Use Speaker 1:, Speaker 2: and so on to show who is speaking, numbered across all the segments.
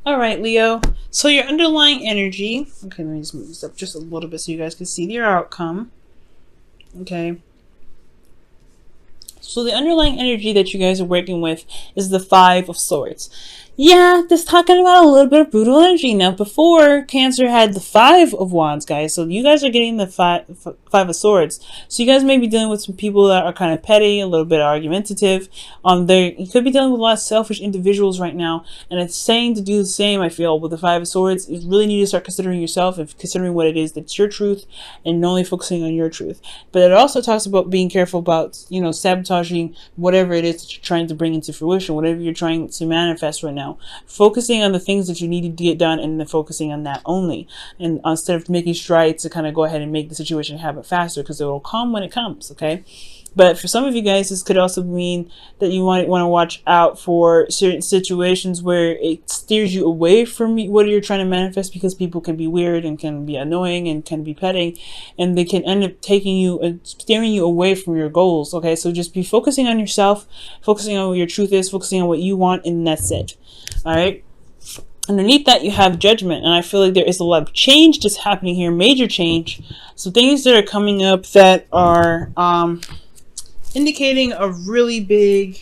Speaker 1: All right, Leo. So your underlying energy. Okay, let me just move this up just a little bit so you guys can see your outcome. Okay. So the underlying energy that you guys are working with is the Five of Swords. Yeah, this talking about a little bit of brutal energy. Now, before, Cancer had the Five of Wands, guys. So you guys are getting the Five of Swords. So you guys may be dealing with some people that are kind of petty, a little bit argumentative. You could be dealing with a lot of selfish individuals right now. And it's saying to do the same, I feel, with the Five of Swords. You really need to start considering yourself and considering what it is that's your truth and only focusing on your truth. But it also talks about being careful about, sabotaging whatever it is that you're trying to bring into fruition, whatever you're trying to manifest right now. Focusing on the things that you need to get done and then focusing on that only. And instead of making strides to kind of go ahead and make the situation happen faster, because it will come when it comes, okay? But for some of you guys, this could also mean that you want to watch out for certain situations where it steers you away from what you're trying to manifest, because people can be weird and can be annoying and can be petting, and they can end up taking you and steering you away from your goals. Okay, so just be focusing on yourself, focusing on what your truth is, focusing on what you want, and that's it. All right. Underneath that, you have Judgment, and I feel like there is a lot of change that's happening here, major change. So things that are coming up that are indicating a really big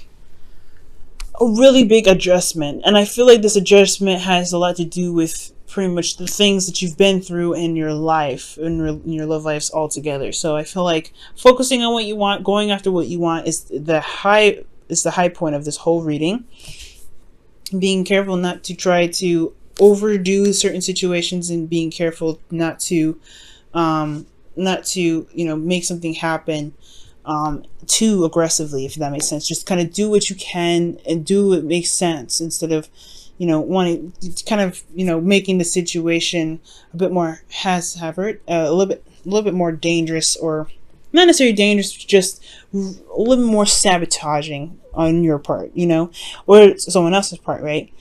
Speaker 1: adjustment. And I feel like this adjustment has a lot to do with pretty much the things that you've been through in your life, in your love lives altogether. So I feel like focusing on what you want, going after what you want, is the high point of this whole reading. Being careful not to try to overdo certain situations, and being careful not to make something happen too aggressively, if that makes sense. Just kind of do what you can and do what makes sense, instead of wanting to kind of making the situation a bit more a little bit more dangerous, or not necessarily dangerous, just a little bit more sabotaging on your part, or someone else's part, right?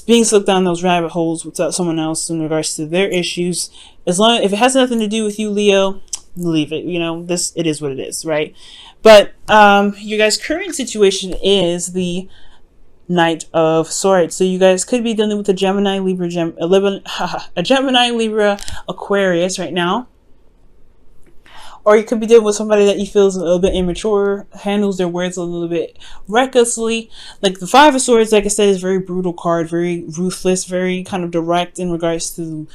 Speaker 1: Being slipped down those rabbit holes without someone else in regards to their issues. If it has nothing to do with you, Leo, leave it. It is what it is, right? But your guys' current situation is the Knight of Swords. So you guys could be dealing with a Gemini, Libra, Aquarius right now. Or you could be dealing with somebody that you feel is a little bit immature, handles their words a little bit recklessly. Like the Five of Swords, like I said, is a very brutal card, very ruthless, very kind of direct in regards to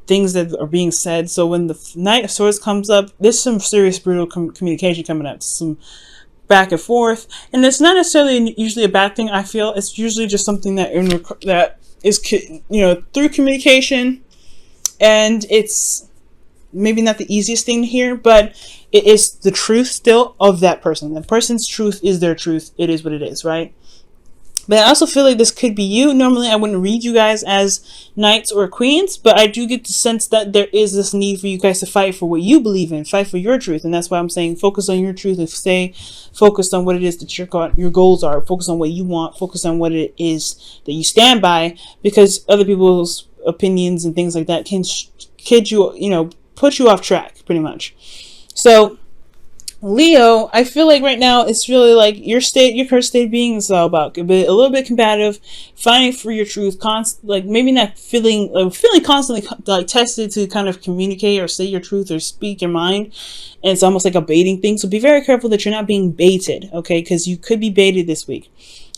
Speaker 1: things that are being said. So when the Knight of Swords comes up, there's some serious brutal communication coming up, some back and forth. And it's not necessarily usually a bad thing, I feel. It's usually just something that is through communication, and it's maybe not the easiest thing to hear, but it is the truth still of that person. That person's truth is their truth. It is what it is, right? But I also feel like this could be you. Normally, I wouldn't read you guys as knights or queens, but I do get the sense that there is this need for you guys to fight for what you believe in, fight for your truth. And that's why I'm saying focus on your truth and stay focused on what it is that your goals are. Focus on what you want. Focus on what it is that you stand by, because other people's opinions and things like that can put you off track, pretty much. So Leo, I feel like right now it's really like your current state of being is all about a little bit combative, fighting for your truth, maybe not feeling constantly like tested to kind of communicate or say your truth or speak your mind, and it's almost like a baiting thing. So be very careful that you're not being baited, okay? Because you could be baited this week.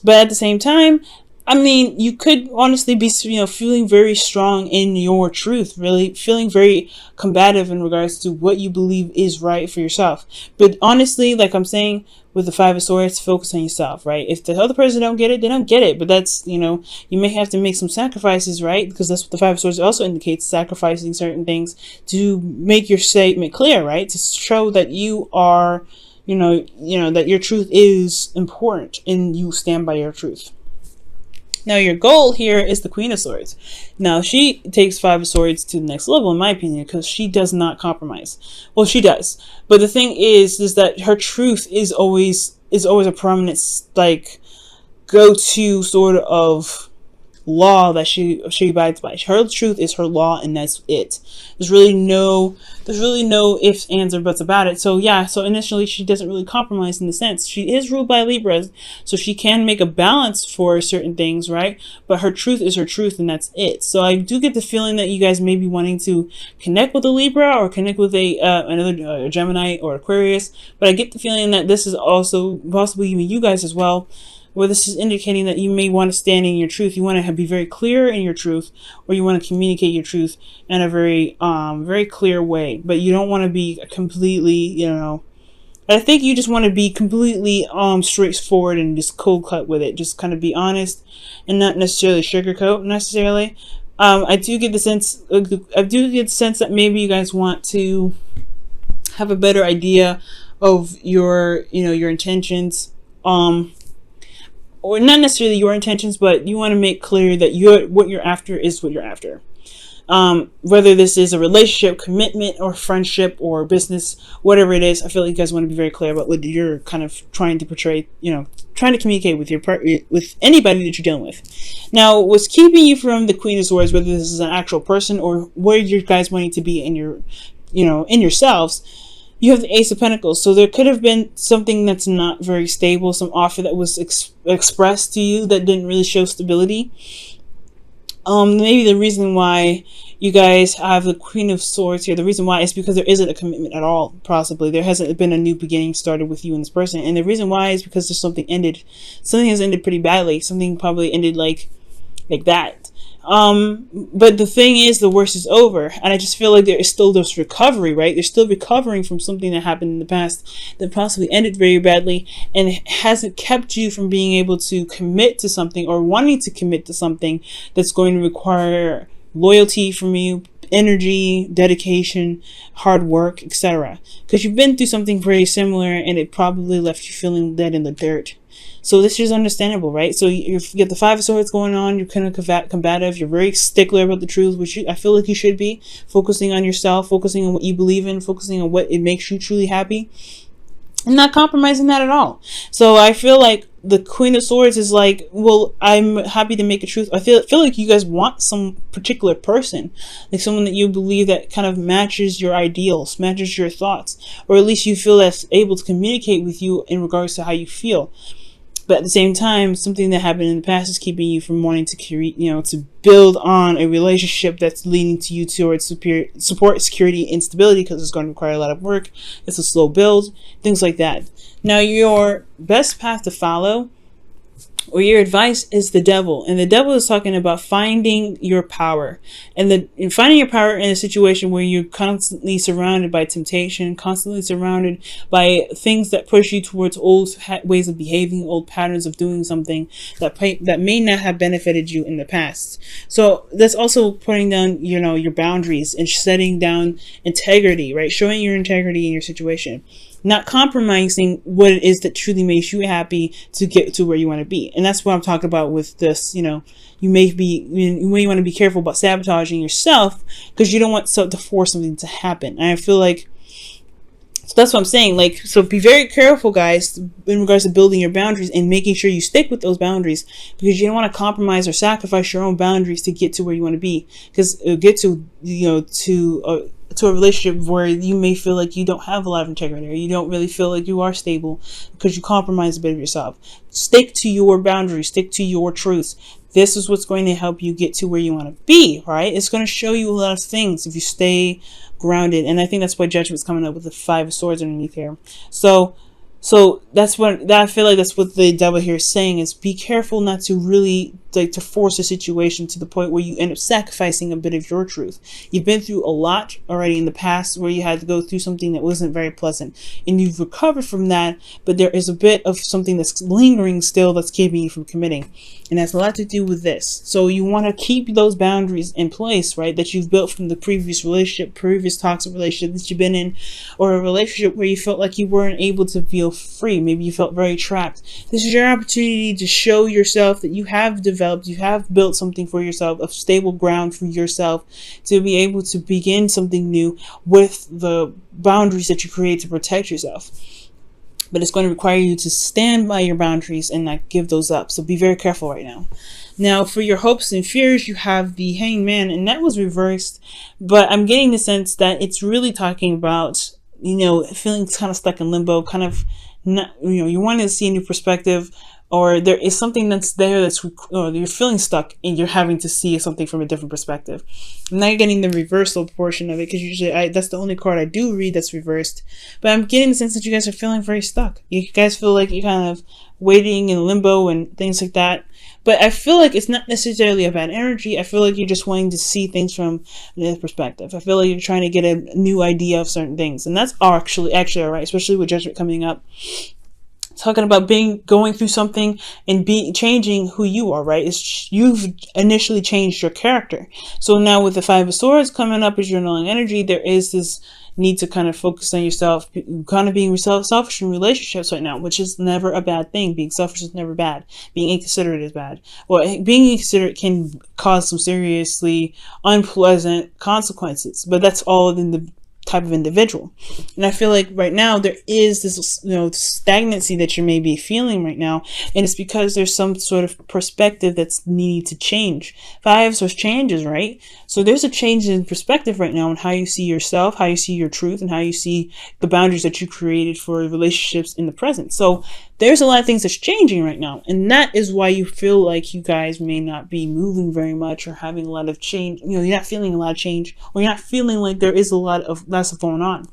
Speaker 1: But at the same time, I mean, you could honestly be, feeling very strong in your truth, really feeling very combative in regards to what you believe is right for yourself. But honestly, like I'm saying, with the Five of Swords, focus on yourself, right? If the other person don't get it, they don't get it. But that's, you may have to make some sacrifices, right? Because that's what the Five of Swords also indicates, sacrificing certain things to make your statement clear, right? To show that you are, that your truth is important and you stand by your truth. Now, your goal here is the Queen of Swords. Now, she takes Five of Swords to the next level, in my opinion, because she does not compromise. Well, she does. But the thing is that her truth is always a prominent, go-to sort of law that she abides by. Her truth is her law, and that's it. There's really no ifs, ands, or buts about it. So yeah, so initially she doesn't really compromise in the sense. She is ruled by Libras, so she can make a balance for certain things, right? But her truth is her truth, and that's it. So I do get the feeling that you guys may be wanting to connect with a Libra or connect with another Gemini or Aquarius, but I get the feeling that this is also possibly even you guys as well, where this is indicating that you may want to stand in your truth. You want to be very clear in your truth, or you want to communicate your truth in a very very clear way, but you don't want to be completely, I think you just want to be completely straightforward and just cold cut with it. Just kind of be honest and not necessarily sugarcoat necessarily. I do get the sense that maybe you guys want to have a better idea of your intentions, or not necessarily your intentions, but you want to make clear that what you're after is what you're after. Whether this is a relationship, commitment, or friendship, or business, whatever it is, I feel like you guys want to be very clear about what you're kind of trying to portray, trying to communicate with with anybody that you're dealing with. Now, what's keeping you from the Queen of Swords, whether this is an actual person or where you guys wanting to be in your, in yourselves, you have the Ace of Pentacles. So there could have been something that's not very stable, some offer that was expressed to you that didn't really show stability. Maybe the reason why you guys have the Queen of Swords here, the reason why is because there isn't a commitment at all, possibly. There hasn't been a new beginning started with you and this person. And the reason why is because there's something has ended pretty badly. Something probably ended like that. But the thing is, the worst is over. And I just feel like there is still this recovery, right? They're still recovering from something that happened in the past that possibly ended very badly, and it hasn't kept you from being able to commit to something or wanting to commit to something that's going to require loyalty from you, energy, dedication, hard work, etc. Because you've been through something very similar, and it probably left you feeling dead in the dirt. So this is understandable, right? So you get the Five of Swords going on. You're kind of combative. You're very stickler about the truth, which I feel like you should be. Focusing on yourself, focusing on what you believe in, focusing on what it makes you truly happy, and not compromising that at all. So I feel like the Queen of Swords is like, well, I'm happy to make a truth. I feel like you guys want some particular person, like someone that you believe that kind of matches your ideals, matches your thoughts, or at least you feel that's able to communicate with you in regards to how you feel. But at the same time, something that happened in the past is keeping you from wanting to create, to build on a relationship that's leading to you towards support, security, and stability, because it's going to require a lot of work. It's a slow build, things like that. Now, your best path to follow, or your advice, is the Devil. And the Devil is talking about finding your power. And finding your power in a situation where you're constantly surrounded by temptation, constantly surrounded by things that push you towards old ways of behaving, old patterns of doing something that may not have benefited you in the past. So that's also putting down, your boundaries and setting down integrity, right? Showing your integrity in your situation. Not compromising what it is that truly makes you happy to get to where you want to be. And that's what I'm talking about with this. You may want to be careful about sabotaging yourself, because you don't want to force something to happen. And I feel like, so that's what I'm saying. So be very careful, guys, in regards to building your boundaries and making sure you stick with those boundaries, because you don't want to compromise or sacrifice your own boundaries to get to where you want to be. Because get to a relationship where you may feel like you don't have a lot of integrity, or you don't really feel like you are stable because you compromise a bit of yourself. Stick to your boundaries, stick to your truths. This is what's going to help you get to where you want to be, right? It's going to show you a lot of things if you stay grounded. And I think that's why Judgment's coming up with the Five of Swords underneath here. So that's what I feel like that's what the Devil here is saying, is be careful not to really to force a situation to the point where you end up sacrificing a bit of your truth. You've been through a lot already in the past where you had to go through something that wasn't very pleasant, and you've recovered from that, but there is a bit of something that's lingering still that's keeping you from committing, and that's a lot to do with this. So you want to keep those boundaries in place, right, that you've built from the previous relationship, previous toxic relationship that you've been in, or a relationship where you felt like you weren't able to feel free. Maybe you felt very trapped. This is your opportunity to show yourself that you have you have built something for yourself, a stable ground for yourself, to be able to begin something new with the boundaries that you create to protect yourself. but it's going to require you to stand by your boundaries and not give those up. So be very careful right now. Now, for your hopes and fears, you have the Hanged Man, and that was reversed, but I'm getting the sense that it's really talking about, feeling kind of stuck in limbo, kind of not, you want to see a new perspective, or there is something that's there or you're feeling stuck and you're having to see something from a different perspective. I'm not getting the reversal portion of it, because usually that's the only card I do read that's reversed. But I'm getting the sense that you guys are feeling very stuck. You guys feel like you're kind of waiting in limbo and things like that. But I feel like it's not necessarily a bad energy. I feel like you're just wanting to see things from another perspective. I feel like you're trying to get a new idea of certain things. And that's actually all right, especially with Judgment coming up. Talking about going through something and changing who you are, right? You've initially changed your character. So now with the Five of Swords coming up as your knowing energy, there is this need to kind of focus on yourself, kind of being selfish in relationships right now, which is never a bad thing. Being selfish is never bad. Being inconsiderate is bad. Well, being inconsiderate can cause some seriously unpleasant consequences, but that's all in the type of individual. And I feel like right now there is this stagnancy that you may be feeling right now, and it's because there's some sort of perspective that's needed to change. Five Swords changes, right? So there's a change in perspective right now on how you see yourself, how you see your truth, and how you see the boundaries that you created for relationships in the present. So there's a lot of things that's changing right now, and that is why you feel like you guys may not be moving very much or having a lot of change. You're not feeling a lot of change, or you're not feeling like there is a lot of less going on.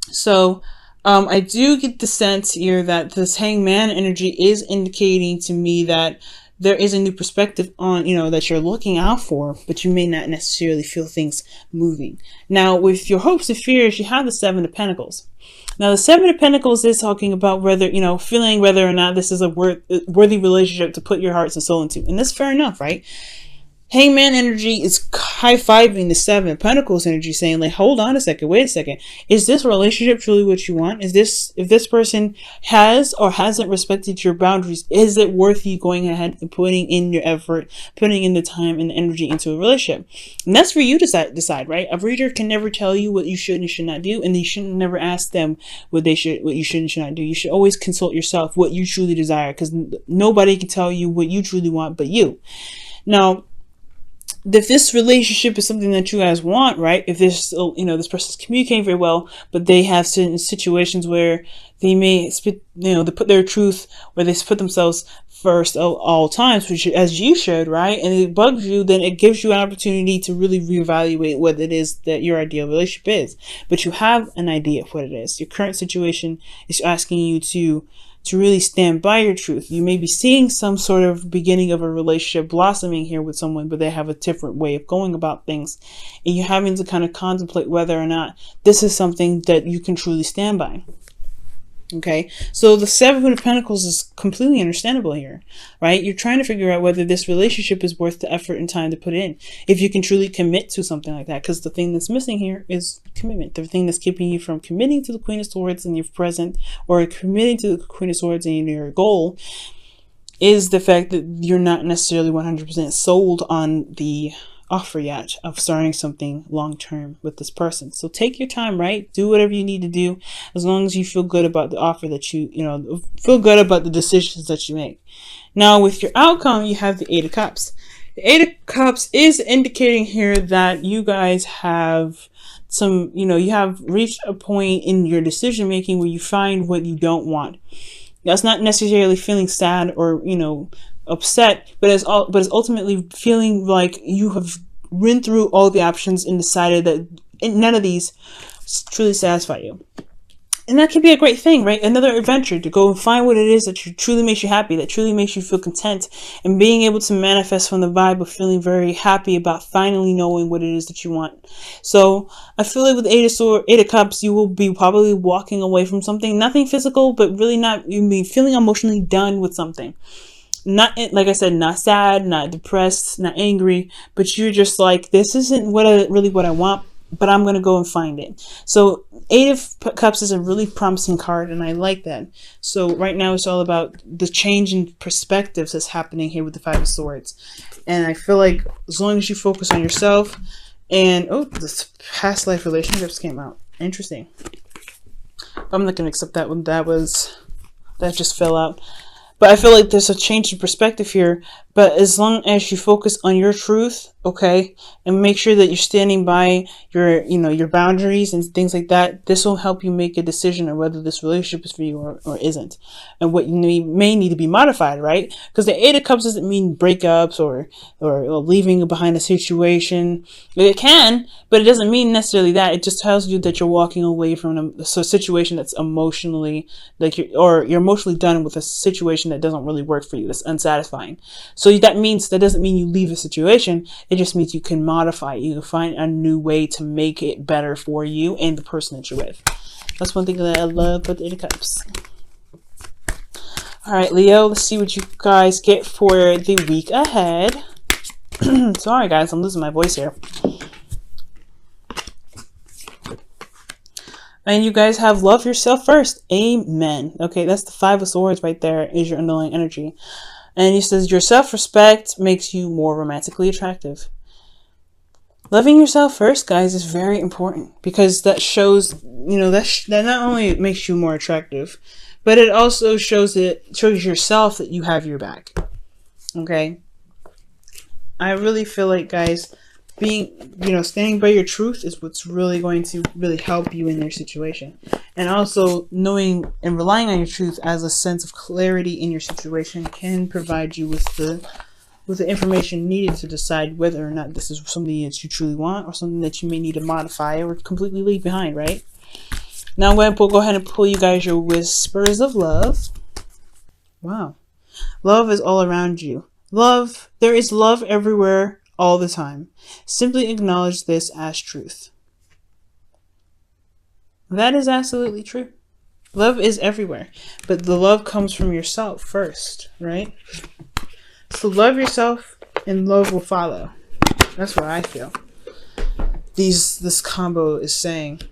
Speaker 1: So I do get the sense here that this Hanged Man energy is indicating to me that there is a new perspective on, that you're looking out for, but you may not necessarily feel things moving. Now, with your hopes and fears, you have the Seven of Pentacles. Now, the Seven of Pentacles is talking about whether, feeling whether or not this is a worthy relationship to put your hearts and soul into. And that's fair enough, right? Hanged Man energy is high-fiving the Seven of Pentacles energy, saying like, hold on a second, wait a second. Is this relationship truly what you want? If this person has or hasn't respected your boundaries, is it worth you going ahead and putting in your effort, putting in the time and the energy into a relationship? And that's for you to decide, right? A reader can never tell you what you should and should not do, and you should never ask them what you should and should not do. You should always consult yourself what you truly desire, because nobody can tell you what you truly want but you. Now, if this relationship is something that you guys want, right? If this, this person's communicating very well, but they have certain situations where they may they put their truth, where they put themselves first at all times, which as you should, right? And it bugs you, then it gives you an opportunity to really reevaluate what it is that your ideal relationship is. But you have an idea of what it is. Your current situation is asking you to really stand by your truth. You may be seeing some sort of beginning of a relationship blossoming here with someone, but they have a different way of going about things. And you're having to kind of contemplate whether or not this is something that you can truly stand by. Okay, so the Seven of Pentacles is completely understandable here, right? You're trying to figure out whether this relationship is worth the effort and time to put in, if you can truly commit to something like that, because the thing that's missing here is commitment. The thing that's keeping you from committing to the Queen of Swords in your present, or committing to the Queen of Swords in your goal, is the fact that you're not necessarily 100% sold on the offer yet of starting something long-term with this person. So take your time, right? Do whatever you need to do, as long as you feel good about the offer that feel good about the decisions that you make. Now, with your outcome, you have the Eight of Cups. The Eight of Cups is indicating here that you guys have some, you have reached a point in your decision making where you find what you don't want. That's not necessarily feeling sad or, upset, but it's ultimately feeling like you have run through all the options and decided that none of these truly satisfy you. And that can be a great thing, right? Another adventure to go and find what it is that truly makes you happy, that truly makes you feel content, and being able to manifest from the vibe of feeling very happy about finally knowing what it is that you want. So I feel like with Eight of Cups, you will be probably walking away from something, nothing physical, but really not, you mean feeling emotionally done with something. Not, like I said, not sad, not depressed, not angry, but you're just like, this isn't really what I want, but I'm going to go and find it. So Eight of Cups is a really promising card, and I like that. So right now it's all about the change in perspectives that's happening here with the Five of Swords. And I feel like as long as you focus on yourself and, oh, this past life relationships came out. Interesting. I'm not gonna accept that one. That just fell out. But I feel like there's a change in perspective here. But as long as you focus on your truth, okay, and make sure that you're standing by your, your boundaries and things like that, this will help you make a decision on whether this relationship is for you or isn't, and what you may need to be modified, right? Because the Eight of Cups doesn't mean breakups or leaving behind a situation. It can, but it doesn't mean necessarily that. It just tells you that you're walking away from a situation that's emotionally, like you're emotionally done with a situation that doesn't really work for you. That's unsatisfying. So that doesn't mean you leave a situation. It just means you can modify it. You can find a new way to make it better for you and the person that you're with. That's one thing that I love about the Eight of Cups. All right, Leo, let's see what you guys get for the week ahead. Sorry, guys, I'm losing my voice here. And you guys have love yourself first. Amen. Okay, that's the Five of Swords right there is your underlying energy. And he says your self-respect makes you more romantically attractive. Loving yourself first, guys, is very important because that shows, that not only makes you more attractive, but it also shows yourself that you have your back. Okay? I really feel like, guys, standing by your truth is what's really going to really help you in your situation. And also knowing and relying on your truth as a sense of clarity in your situation can provide you with the information needed to decide whether or not this is something that you truly want or something that you may need to modify or completely leave behind, right? Now I'm going to go ahead and pull you guys your whispers of love. Wow. Love is all around you. There is love everywhere all the time. Simply acknowledge this as truth. That is absolutely true. Love is everywhere, but the love comes from yourself first, right? So love yourself and love will follow. That's what I feel this combo is saying.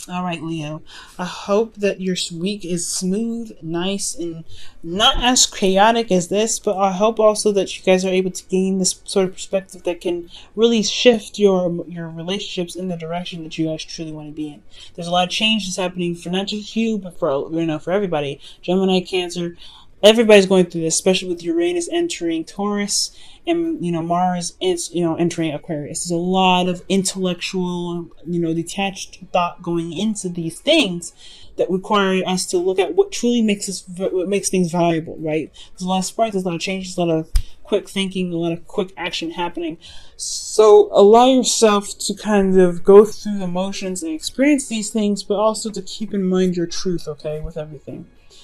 Speaker 1: All right, Leo. I hope that your week is smooth, nice, and not as chaotic as this, but I hope also that you guys are able to gain this sort of perspective that can really shift your relationships in the direction that you guys truly want to be in. There's a lot of changes happening for not just you, but for everybody. Gemini, Cancer, everybody's going through this, especially with Uranus entering Taurus and Mars is entering Aquarius. There's a lot of intellectual, detached thought going into these things that require us to look at what truly makes things valuable, right? There's a lot of spark, there's a lot of changes, a lot of quick thinking, a lot of quick action happening. So allow yourself to kind of go through the motions and experience these things, but also to keep in mind your truth, okay, with everything.